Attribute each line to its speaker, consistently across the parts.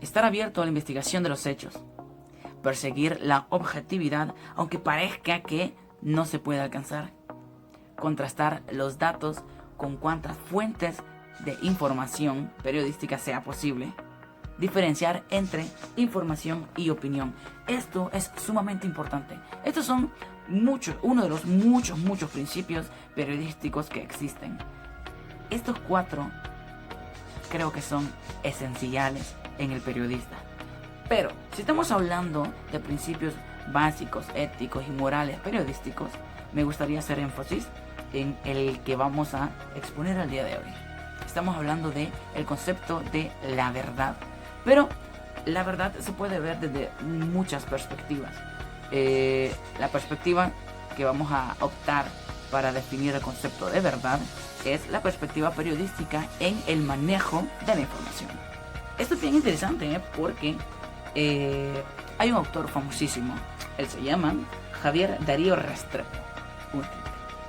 Speaker 1: estar abierto a la investigación de los hechos, perseguir la objetividad aunque parezca que no se puede alcanzar, contrastar los datos con cuantas fuentes de información periodística sea posible, diferenciar entre información y opinión. Esto es sumamente importante. Estos son uno de los muchos principios periodísticos que existen. Estos 4 creo que son esenciales en el periodista. Pero si estamos hablando de principios básicos, éticos y morales periodísticos, me gustaría hacer énfasis en el que vamos a exponer al día de hoy. Estamos hablando de el concepto de la verdad. Pero la verdad se puede ver desde muchas perspectivas. La perspectiva que vamos a optar para definir el concepto de verdad es la perspectiva periodística en el manejo de la información. Esto es bien interesante porque hay un autor famosísimo. Él se llama Javier Darío Restrepo, un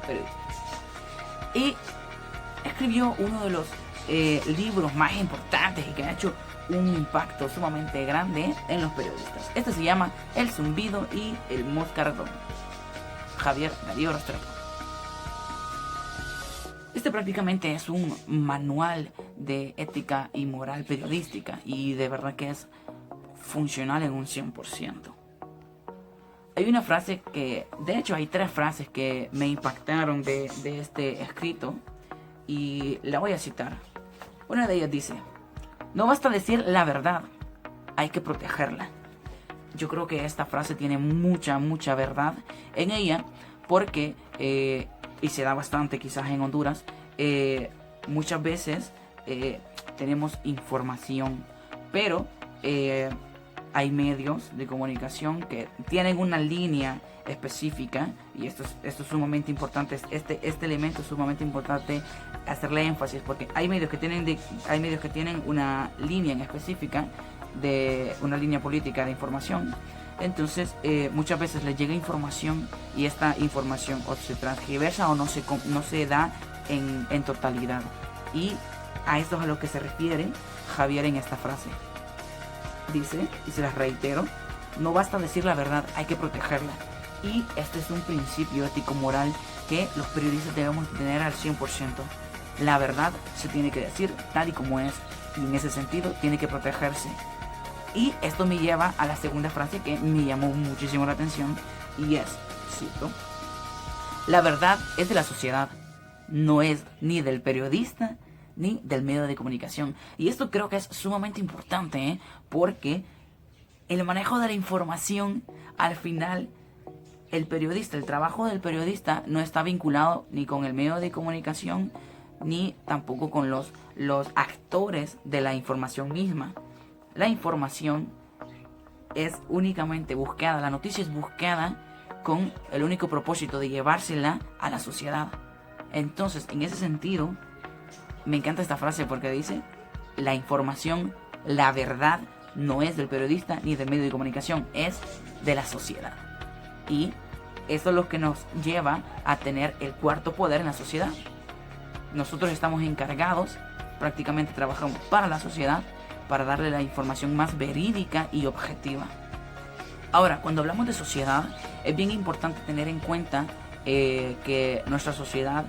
Speaker 1: periodista. Y escribió uno de los libros más importantes y que ha hecho un impacto sumamente grande en los periodistas. Este se llama El zumbido y el moscardón. Javier Darío Restrepo. Este prácticamente es un manual de ética y moral periodística y de verdad que es funcional en un 100%. Hay una frase que, de hecho hay 3 frases que me impactaron de este escrito y la voy a citar. Una de ellas dice: no basta decir la verdad, hay que protegerla. Yo creo que esta frase tiene mucha verdad en ella porque, y se da bastante quizás en Honduras, muchas veces tenemos información, pero hay medios de comunicación que tienen una línea específica y esto es sumamente importante. Este elemento es sumamente importante hacerle énfasis porque hay medios que tienen una línea en específica, de una línea política de información. Entonces muchas veces les llega información y esta información o se transgiversa o no se da en totalidad, y a esto es a lo que se refiere Javier en esta frase. Dice, y se las reitero: no basta decir la verdad, hay que protegerla. Y este es un principio ético-moral que los periodistas debemos tener al 100%. La verdad se tiene que decir tal y como es, y en ese sentido tiene que protegerse. Y esto me lleva a la segunda frase que me llamó muchísimo la atención, y es, cito: la verdad es de la sociedad, no es ni del periodista ni del medio de comunicación. Y esto creo que es sumamente importante, porque el manejo de la información, al final, el trabajo del periodista no está vinculado ni con el medio de comunicación, ni tampoco con los actores de la información misma. La información es únicamente buscada, la noticia es buscada con el único propósito de llevársela a la sociedad. Entonces, en ese sentido, me encanta esta frase porque dice: la información, la verdad, no es del periodista ni del medio de comunicación, es de la sociedad. Y eso es lo que nos lleva a tener el cuarto poder en la sociedad. Nosotros estamos encargados, prácticamente trabajamos para la sociedad, para darle la información más verídica y objetiva. Ahora, cuando hablamos de sociedad, es bien importante tener en cuenta que nuestra sociedad,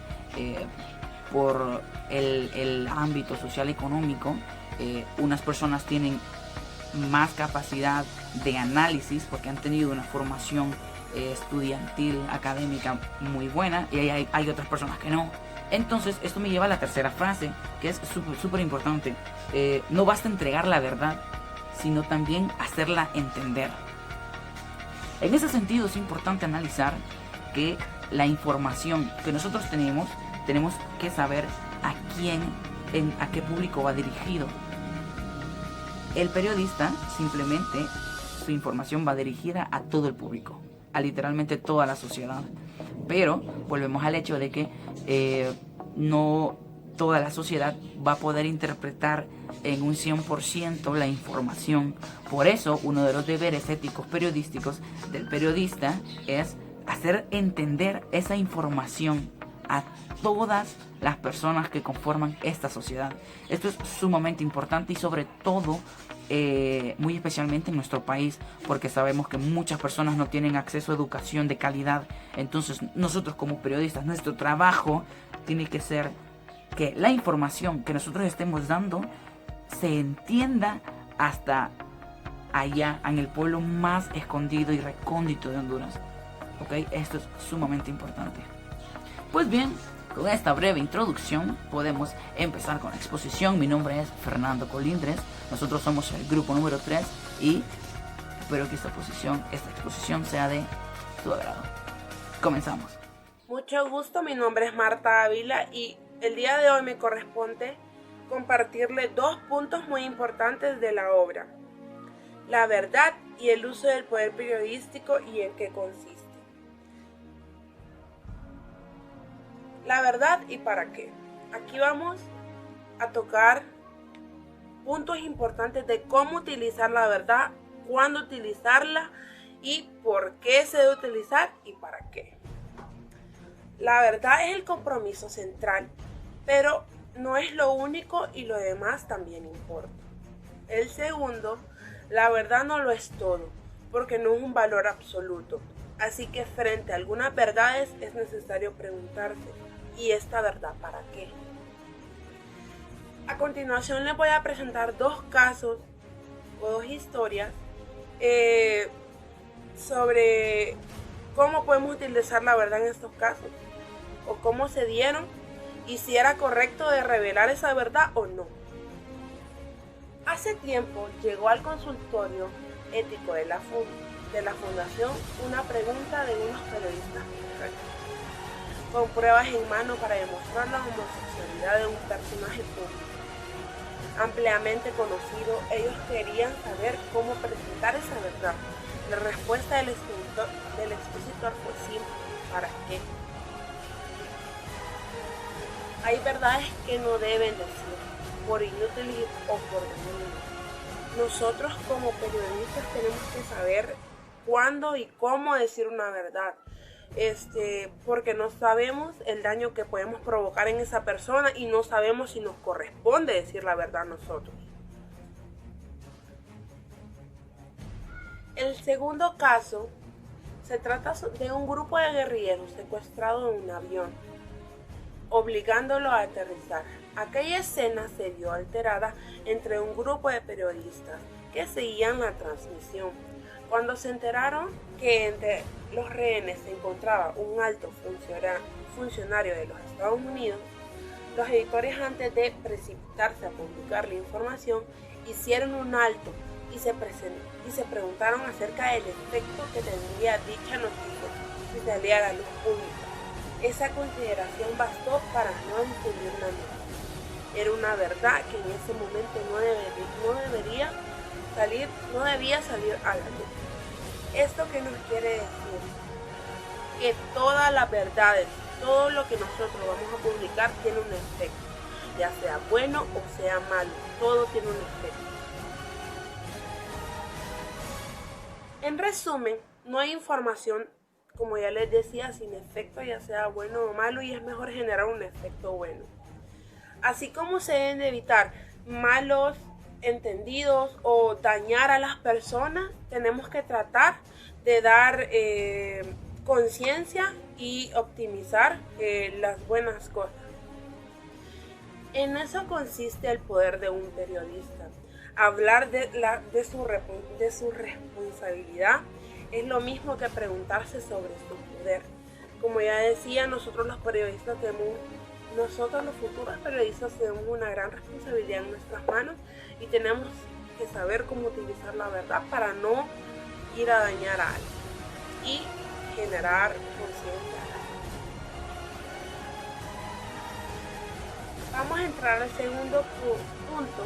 Speaker 1: por el ámbito social económico, unas personas tienen más capacidad de análisis porque han tenido una formación estudiantil, académica muy buena, y hay otras personas que no. Entonces esto me lleva a la tercera frase, que es súper importante. No basta entregar la verdad, sino también hacerla entender. En ese sentido es importante analizar que la información que nosotros tenemos que saber a quién, a qué público va dirigido. El periodista, simplemente, su información va dirigida a todo el público, a literalmente toda la sociedad. Pero volvemos al hecho de que no toda la sociedad va a poder interpretar en un 100% la información. Por eso, uno de los deberes éticos periodísticos del periodista es hacer entender esa información a todas las personas que conforman esta sociedad. Esto es sumamente importante y sobre todo muy especialmente en nuestro país, porque sabemos que muchas personas no tienen acceso a educación de calidad. Entonces nosotros como periodistas, nuestro trabajo tiene que ser que la información que nosotros estemos dando se entienda hasta allá en el pueblo más escondido y recóndito de Honduras. ¿Ok? Esto es sumamente importante. Pues bien, con esta breve introducción podemos empezar con la exposición. Mi nombre es Fernando Colindres. Nosotros somos el grupo número 3 y espero que esta exposición sea de tu agrado. Comenzamos.
Speaker 2: Mucho gusto, mi nombre es Marta Ávila y el día de hoy me corresponde compartirle 2 puntos muy importantes de la obra: la verdad y el uso del poder periodístico y en qué consiste. La verdad y para qué. Aquí vamos a tocar puntos importantes de cómo utilizar la verdad, cuándo utilizarla y por qué se debe utilizar y para qué. La verdad es el compromiso central, pero no es lo único y lo demás también importa. El segundo, la verdad no lo es todo, porque no es un valor absoluto. Así que frente a algunas verdades es necesario preguntarse: ¿y esta verdad para qué? A continuación les voy a presentar 2 casos o 2 historias sobre cómo podemos utilizar la verdad en estos casos, o cómo se dieron y si era correcto de revelar esa verdad o no. Hace tiempo llegó al consultorio ético de la fundación una pregunta de unos periodistas mexicanos, con pruebas en mano para demostrar la homosexualidad de un personaje público ampliamente conocido. Ellos querían saber cómo presentar esa verdad. La respuesta del expositor fue simple: ¿para qué? Hay verdades que no deben decir, por inútiles o por demonios. Nosotros como periodistas tenemos que saber cuándo y cómo decir una verdad, porque no sabemos el daño que podemos provocar en esa persona y no sabemos si nos corresponde decir la verdad a nosotros. El segundo caso se trata de un grupo de guerrilleros secuestrado en un avión, obligándolo a aterrizar. Aquella escena se vio alterada entre un grupo de periodistas que seguían la transmisión. Cuando se enteraron que entre los rehenes se encontraba un alto funcionario de los Estados Unidos, los editores, antes de precipitarse a publicar la información, hicieron un alto y se preguntaron acerca del efecto que tendría dicha noticia si salía a la luz pública. Esa consideración bastó para no difundir la noticia. Era una verdad que en ese momento no debía salir a la luz. ¿Esto qué nos quiere decir? Que todas las verdades, todo lo que nosotros vamos a publicar tiene un efecto, ya sea bueno o sea malo, todo tiene un efecto. En resumen, no hay información, como ya les decía, sin efecto, ya sea bueno o malo, y es mejor generar un efecto bueno. Así como se deben de evitar malos entendidos o dañar a las personas, tenemos que tratar de dar conciencia y optimizar las buenas cosas. En eso consiste el poder de un periodista. Hablar de su responsabilidad es lo mismo que preguntarse sobre su poder. Como ya decía, nosotros los futuros periodistas tenemos una gran responsabilidad en nuestras manos y tenemos que saber cómo utilizar la verdad para no ir a dañar a alguien y generar conciencia. Vamos a entrar al segundo punto,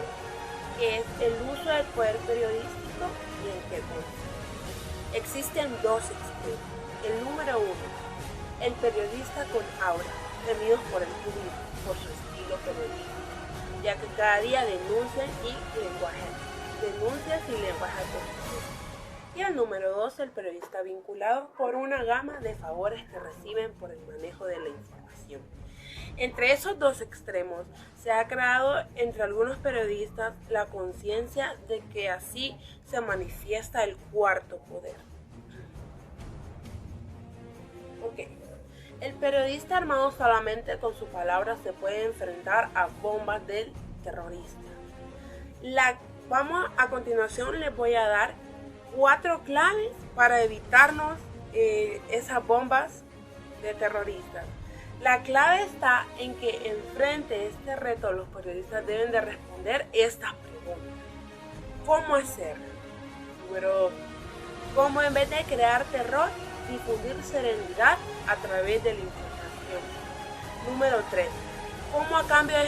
Speaker 2: que es el uso del poder periodístico y en qué consiste. Existen 2 extremos. El número 1, el periodista con aura, temidos por el público por su estilo periodístico, ya que cada día denuncias y lenguaje positivo. Y el número 2, el periodista vinculado por una gama de favores que reciben por el manejo de la información. Entre esos dos extremos se ha creado entre algunos periodistas la conciencia de que así se manifiesta el cuarto poder. Ok. El periodista armado solamente con su palabra se puede enfrentar a bombas del terrorista. A continuación les voy a dar 4 claves para evitarnos esas bombas de terroristas. La clave está en que enfrente de este reto los periodistas deben de responder estas preguntas. ¿Cómo hacerlo? Número 2. ¿Cómo en vez de crear terror, difundir serenidad a través de la información? Número 3. ¿Cómo a cambio de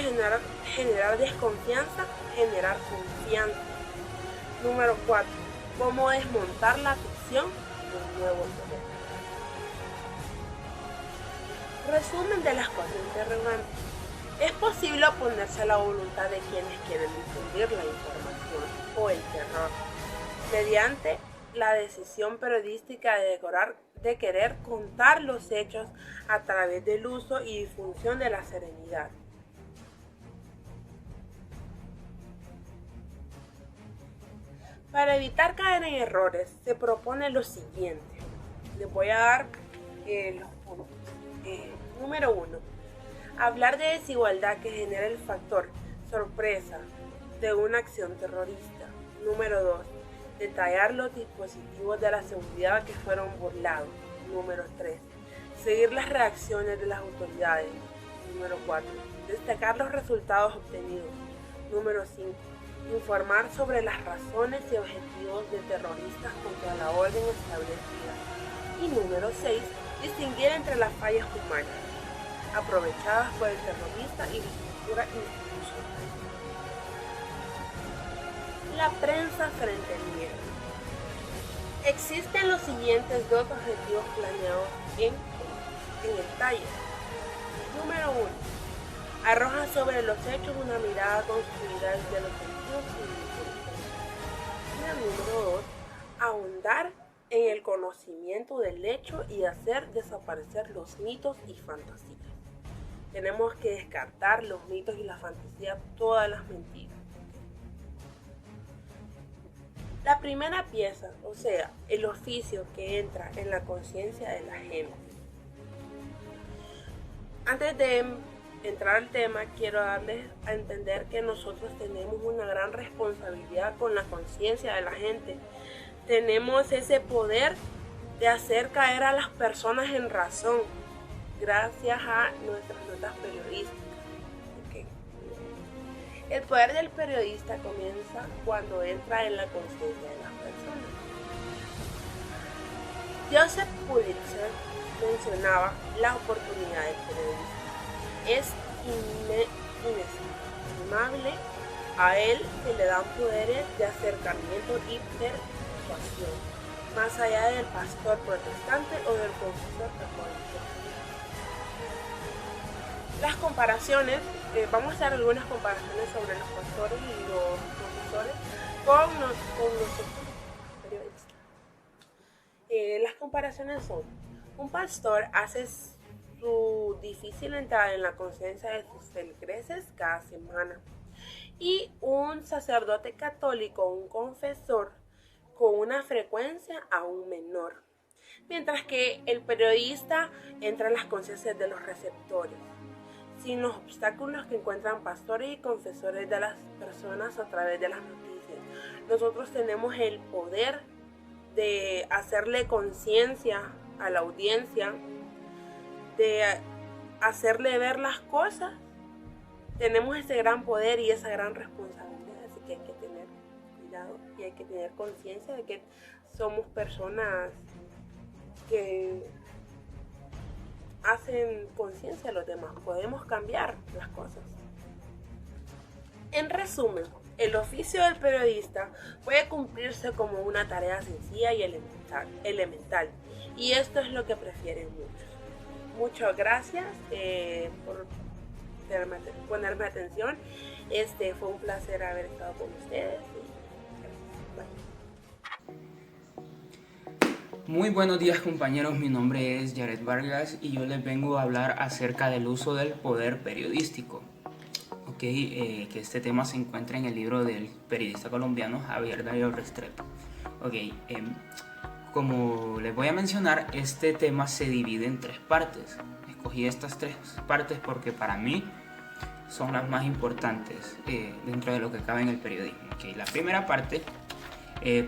Speaker 2: generar desconfianza, generar confianza? Número 4. ¿Cómo desmontar la ficción de un nuevo poder? Resumen de las 4 interrogantes. ¿Es posible oponerse a la voluntad de quienes quieren difundir la información o el terror mediante la decisión periodística de querer contar los hechos a través del uso y difusión de la serenidad? Para evitar caer en errores, se propone lo siguiente. Les voy a dar los puntos. Número 1. Hablar de desigualdad que genera el factor sorpresa de una acción terrorista. Número 2. Detallar los dispositivos de la seguridad que fueron burlados. Número 3. Seguir las reacciones de las autoridades. Número 4. Destacar los resultados obtenidos. Número 5. Informar sobre las razones y objetivos de terroristas contra la orden establecida. Y número 6. Distinguir entre las fallas humanas aprovechadas por el terrorista y la estructura institucional. La prensa frente al miedo. Existen los siguientes 2 objetivos planeados en el taller. Número 1. Arroja sobre los hechos una mirada construida desde los sentidos y el número 2. Ahondar en el conocimiento del hecho y hacer desaparecer los mitos y fantasías. Tenemos que descartar los mitos y la fantasía, todas las mentiras. La primera pieza, o sea, el oficio que entra en la conciencia de la gente. Antes de entrar al tema, quiero darles a entender que nosotros tenemos una gran responsabilidad con la conciencia de la gente. Tenemos ese poder de hacer caer a las personas en razón gracias a nuestras notas periodísticas. Okay. El poder del periodista comienza cuando entra en la conciencia de las personas. Joseph Pulitzer mencionaba la oportunidad del periodista. Es inestimable. A él se le dan poderes de acercamiento y persuasión, más allá del pastor protestante o del confesor católico. Las comparaciones, vamos a hacer algunas comparaciones sobre los pastores y los confesores con nosotros periodistas. Las comparaciones son: un pastor hace su difícil entrada en la conciencia de sus feligreses cada semana, y un sacerdote católico, un confesor, con una frecuencia aún menor, mientras que el periodista entra en las conciencias de los receptores, sin los obstáculos que encuentran pastores y confesores de las personas a través de las noticias. Nosotros tenemos el poder de hacerle conciencia a la audiencia, de hacerle ver las cosas. Tenemos ese gran poder y esa gran responsabilidad, así que hay que tener cuidado y hay que tener conciencia de que somos personas que hacen conciencia a los demás. Podemos cambiar las cosas. En resumen, el oficio del periodista puede cumplirse como una tarea sencilla y elemental, y esto es lo que prefieren muchos. Muchas gracias por ponerme atención. Fue un placer haber estado con ustedes. Bye.
Speaker 3: Muy buenos días compañeros, mi nombre es Jared Vargas y yo les vengo a hablar acerca del uso del poder periodístico. Que este tema se encuentra en el libro del periodista colombiano Javier Darío Restrepo. Como les voy a mencionar, este tema se divide en 3 partes. Escogí estas 3 partes porque para mí son las más importantes dentro de lo que cabe en el periodismo. La primera parte,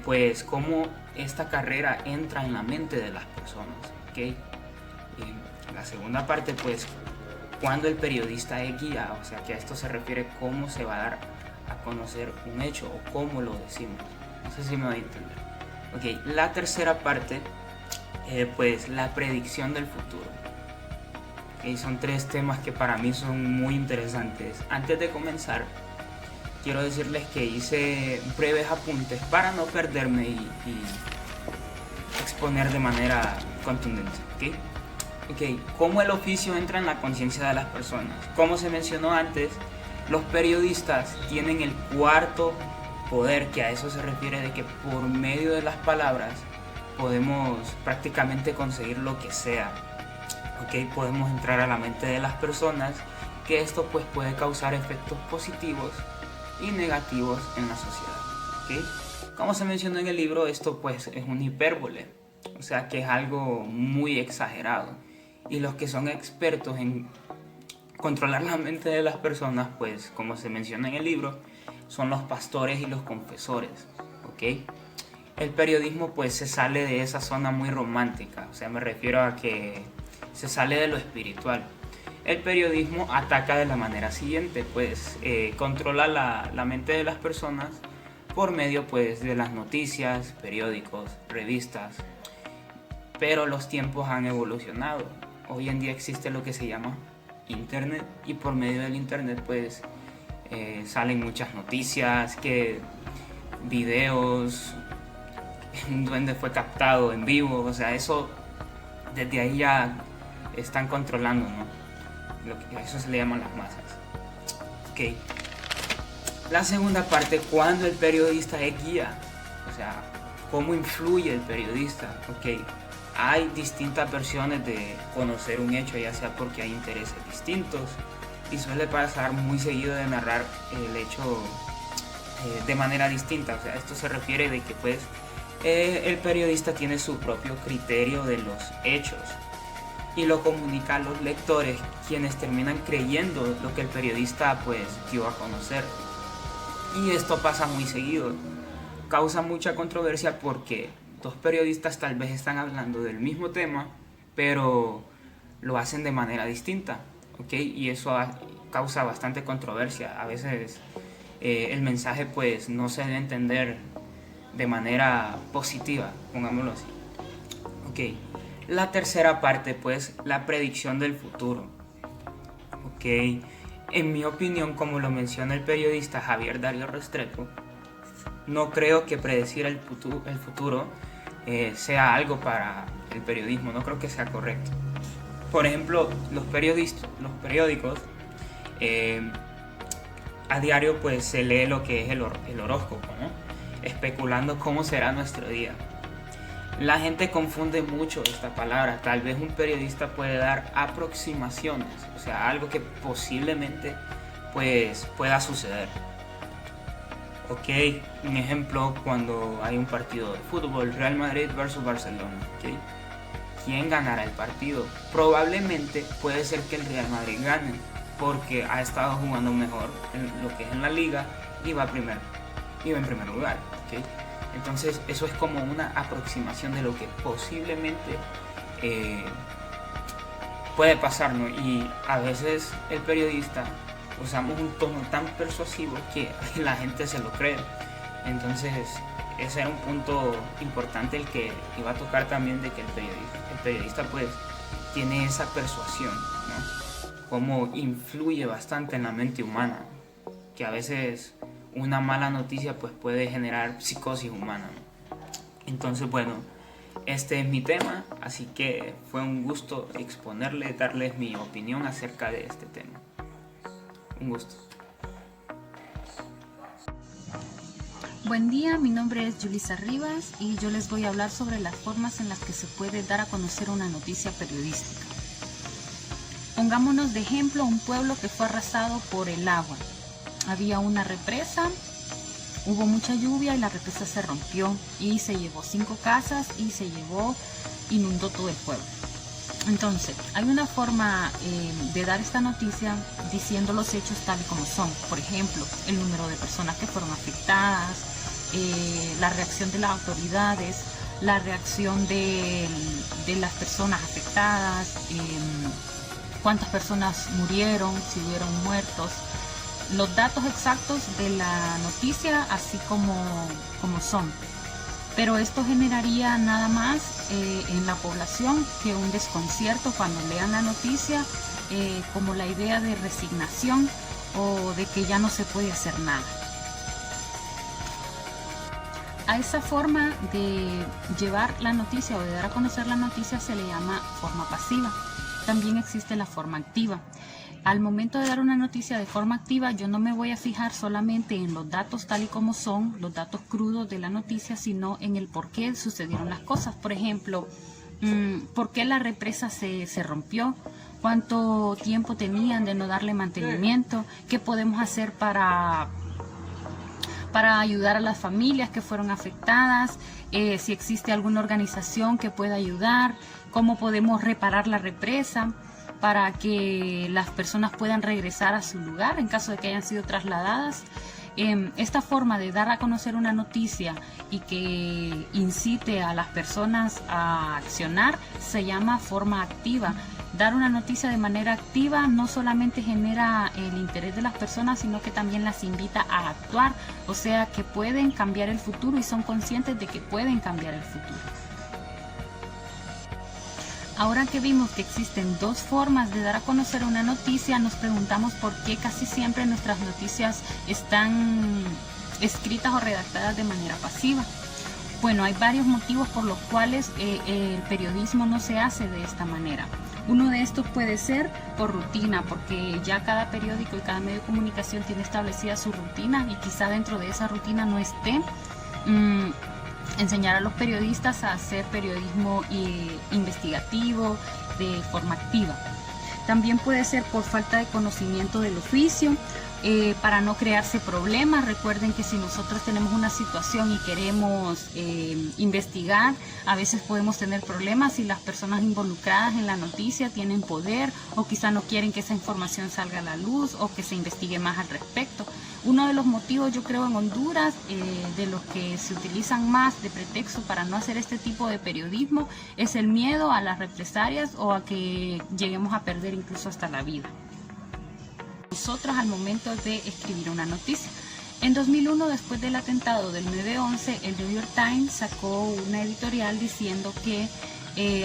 Speaker 3: pues cómo esta carrera entra en la mente de las personas. La segunda parte, pues cuando el periodista es guía, o sea que a esto se refiere cómo se va a dar a conocer un hecho o cómo lo decimos. No sé si me voy a entender. La tercera parte, pues la predicción del futuro. Son 3 temas que para mí son muy interesantes. Antes de comenzar, quiero decirles que hice breves apuntes para no perderme y exponer de manera contundente. ¿Cómo el oficio entra en la conciencia de las personas? Como se mencionó antes, los periodistas tienen el 4º poder, que a eso se refiere de que por medio de las palabras podemos prácticamente conseguir lo que sea. Podemos entrar a la mente de las personas, que esto pues puede causar efectos positivos y negativos en la sociedad. Como se mencionó en el libro, esto pues es una hipérbole, o sea que es algo muy exagerado, y los que son expertos en controlar la mente de las personas, pues como se menciona en el libro, son los pastores y los confesores. El periodismo pues se sale de esa zona muy romántica, o sea, me refiero a que se sale de lo espiritual. El periodismo ataca de la manera siguiente, pues controla la mente de las personas por medio pues de las noticias, periódicos, revistas, pero los tiempos han evolucionado. Hoy en día existe lo que se llama internet, y por medio del internet pues salen muchas noticias, videos, un duende fue captado en vivo, o sea, eso desde ahí ya están controlando, ¿no? Eso se le llaman las masas. La segunda parte, cuando el periodista es guía, o sea, cómo influye el periodista. Hay distintas versiones de conocer un hecho, ya sea porque hay intereses distintos, y suele pasar muy seguido de narrar el hecho de manera distinta. O sea, esto se refiere de que pues el periodista tiene su propio criterio de los hechos y lo comunica a los lectores, quienes terminan creyendo lo que el periodista pues dio a conocer. Y esto pasa muy seguido, causa mucha controversia porque 2 periodistas tal vez están hablando del mismo tema, pero lo hacen de manera distinta, y eso causa bastante controversia. A veces el mensaje pues no se debe entender de manera positiva, pongámoslo así. La tercera parte, pues, la predicción del futuro. En mi opinión, como lo menciona el periodista Javier Darío Restrepo, no creo que predecir el futuro sea algo para el periodismo, no creo que sea correcto. Por ejemplo, los periódicos, a diario pues se lee lo que es el horóscopo, ¿no? Especulando cómo será nuestro día. La gente confunde mucho esta palabra. Tal vez un periodista puede dar aproximaciones, o sea, algo que posiblemente pues pueda suceder. Un ejemplo, cuando hay un partido de fútbol, Real Madrid versus Barcelona, ¿quién ganará el partido? Probablemente puede ser que el Real Madrid gane, porque ha estado jugando mejor en lo que es en la liga y iba en primer lugar. Entonces eso es como una aproximación de lo que posiblemente puede pasar, ¿no? Y a veces el periodista usamos un tono tan persuasivo que la gente se lo cree. Entonces ese era un punto importante el que iba a tocar también, de que el periodista pues tiene esa persuasión, ¿no? Cómo influye bastante en la mente humana, que a veces una mala noticia pues puede generar psicosis humana, ¿no? Entonces bueno, este es mi tema, así que fue un gusto darles mi opinión acerca de este tema. Un gusto.
Speaker 4: Buen día, mi nombre es Yulisa Rivas y yo les voy a hablar sobre las formas en las que se puede dar a conocer una noticia periodística. Pongámonos de ejemplo un pueblo que fue arrasado por el agua. Había una represa, hubo mucha lluvia y la represa se rompió y se llevó 5 casas y inundó todo el pueblo. Entonces, hay una forma de dar esta noticia diciendo los hechos tal y como son. Por ejemplo, el número de personas que fueron afectadas, la reacción de las autoridades, la reacción de las personas afectadas, cuántas personas murieron, si hubieron muertos, los datos exactos de la noticia así como son. Pero esto generaría nada más en la población que un desconcierto cuando lean la noticia, como la idea de resignación o de que ya no se puede hacer nada. A esa forma de llevar la noticia o de dar a conocer la noticia se le llama forma pasiva. También existe la forma activa. Al momento de dar una noticia de forma activa, yo no me voy a fijar solamente en los datos tal y como son, los datos crudos de la noticia, sino en el por qué sucedieron las cosas. Por ejemplo, ¿por qué la represa se rompió? ¿Cuánto tiempo tenían de no darle mantenimiento? ¿Qué podemos hacer para ayudar a las familias que fueron afectadas? Si existe alguna organización que pueda ayudar, ¿cómo podemos reparar la represa para que las personas puedan regresar a su lugar en caso de que hayan sido trasladadas? Esta forma de dar a conocer una noticia y que incite a las personas a accionar se llama forma activa. Dar una noticia de manera activa no solamente genera el interés de las personas, sino que también las invita a actuar, o sea que pueden cambiar el futuro y son conscientes de que pueden cambiar el futuro. Ahora que vimos que existen 2 formas de dar a conocer una noticia, nos preguntamos por qué casi siempre nuestras noticias están escritas o redactadas de manera pasiva. Bueno, hay varios motivos por los cuales el periodismo no se hace de esta manera. Uno de estos puede ser por rutina, porque ya cada periódico y cada medio de comunicación tiene establecida su rutina y quizá dentro de esa rutina no esté enseñar a los periodistas a hacer periodismo investigativo de forma activa. También puede ser por falta de conocimiento del oficio, para no crearse problemas. Recuerden que si nosotros tenemos una situación y queremos investigar, a veces podemos tener problemas si las personas involucradas en la noticia tienen poder o quizá no quieren que esa información salga a la luz o que se investigue más al respecto. Uno de los motivos, yo creo, en Honduras, de los que se utilizan más de pretexto para no hacer este tipo de periodismo, es el miedo a las represalias o a que lleguemos a perder incluso hasta la vida nosotros al momento de escribir una noticia. En 2001, después del atentado del 9/11, el New York Times sacó una editorial diciendo que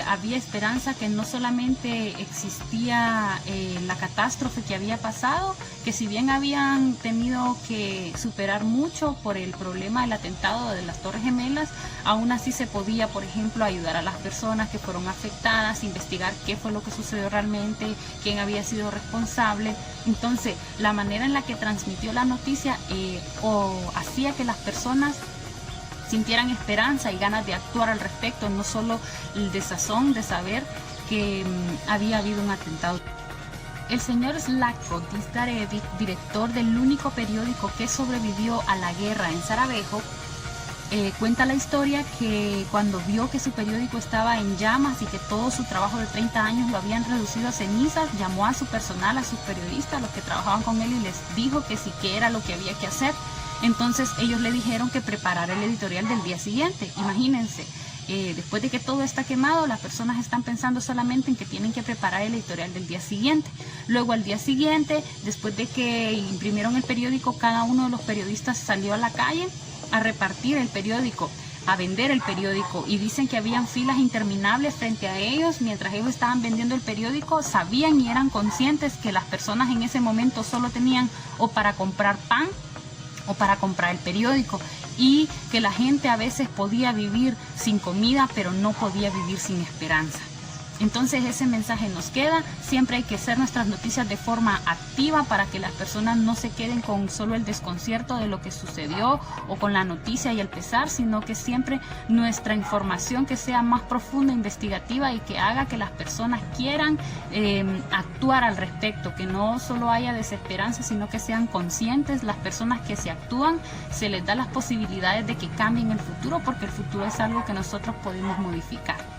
Speaker 4: había esperanza, que no solamente existía la catástrofe que había pasado, que si bien habían tenido que superar mucho por el problema del atentado de las Torres Gemelas, aún así se podía, por ejemplo, ayudar a las personas que fueron afectadas, investigar qué fue lo que sucedió realmente, quién había sido responsable. Entonces, la manera en la que transmitió la noticia hacía que las personas sintieran esperanza y ganas de actuar al respecto, no solo el desazón de saber que había habido un atentado. El señor Zlatko Dizdarevic, director del único periódico que sobrevivió a la guerra en Sarajevo, cuenta la historia que cuando vio que su periódico estaba en llamas y que todo su trabajo de 30 años lo habían reducido a cenizas, llamó a su personal, a sus periodistas, los que trabajaban con él, y les dijo que sí, que era lo que había que hacer. Entonces ellos le dijeron que preparara el editorial del día siguiente. Imagínense, después de que todo está quemado, las personas están pensando solamente en que tienen que preparar el editorial del día siguiente. Luego al día siguiente, después de que imprimieron el periódico, cada uno de los periodistas salió a la calle a repartir el periódico, a vender el periódico, y dicen que habían filas interminables frente a ellos mientras ellos estaban vendiendo el periódico. Sabían y eran conscientes que las personas en ese momento solo tenían o para comprar pan o para comprar el periódico, y que la gente a veces podía vivir sin comida, pero no podía vivir sin esperanza. Entonces ese mensaje nos queda, siempre hay que hacer nuestras noticias de forma activa para que las personas no se queden con solo el desconcierto de lo que sucedió o con la noticia y el pesar, sino que siempre nuestra información que sea más profunda, investigativa y que haga que las personas quieran actuar al respecto, que no solo haya desesperanza, sino que sean conscientes. Las personas que se actúan, se les da las posibilidades de que cambien el futuro, porque el futuro es algo que nosotros podemos modificar.